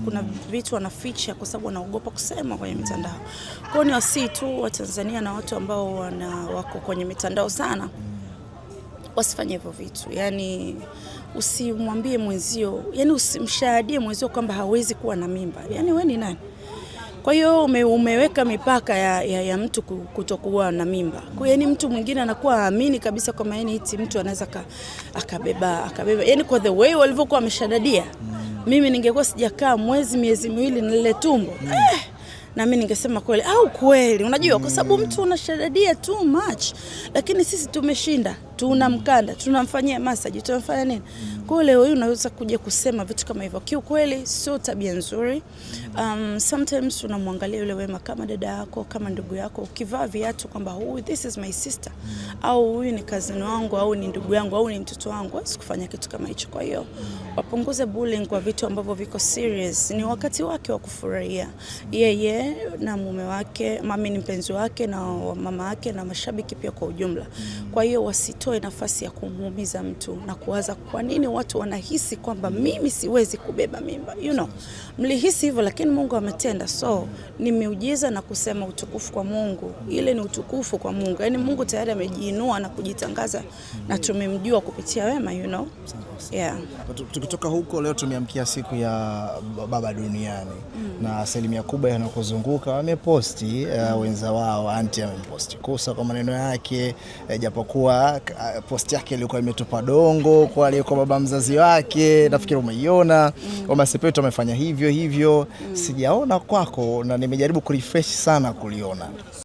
kuna vitu wanaficha kwa sababu wanaogopa kusema kwenye mitandao. Kwa hiyo ni wasi tu wa Tanzania na watu ambao wako kwenye mitandao sana wasifanye hivyo vitu. Yani usimwambie mwenzio, yani usimshahadie mwenzio kwamba hawezi kuwa na mimba. Yani wewe ni nani? Kwa hiyo umeweka mipaka ya mtu kutokuwa na mimba. Kwa hiyo mtu mwingine anakuwa aamini kabisa kwamba eti mtu anaweza akabeba. Yani kwa the way walivyokuwa wameshadadia. Mimi ningekuwa sijakaa miezi miwili na lile tumbo. Na mimi ningesema kweli au kweli, unajua kwa sababu mtu unashadadia too much. Lakini sisi tumeshinda, tunamkanda, tunamfanyia massage, tunamfanya nini? Kwa leo hii unaweza kuja kusema vitu kama hivyo. Kiukweli sio tabia nzuri. Sometimes unamwangalia yule wema kama dada yako, kama ndugu yako, ukivaa viatu kwamba this is my sister au huyu ni cousin wangu au ni ndugu yangu au ni mtoto wangu, usikufanya kitu kama hicho. Kwa hiyo wapunguze bullying kwa vitu ambavyo viko serious. Ni wakati wake wa kufurahia yeye na mume wake, mami ni mpenzi wake na mama wake na mashabiki pia kwa ujumla. Kwa hiyo wasitoe nafasi ya kumuumiza mtu na kuwaza kwa nini watu wanahisi kwamba mimi siwezi kubeba mimba. Mlihisi hivyo lakini Mungu ametenda. So ni miujiza na kusema utukufu kwa Mungu. Ile ni utukufu kwa Mungu. Yani Mungu tayari amejiinua na kujitangaza na tumemjua kupitia wema, Yeah. Tukitoka huko leo tumeamkia siku ya baba duniani. Na asilimia kubwa yanakuzunguka wameposti wenza wao, anti ameposti kosa kwa maneno yake, japokuwa posti yake ilikuwa imetupa dongo kwa aliyekuwa baba mzazi wake. Nafikiri umeiona. Wama Sepetu amefanya hivyo. Sijaona kwako na nimejaribu kurefresh sana kuliona.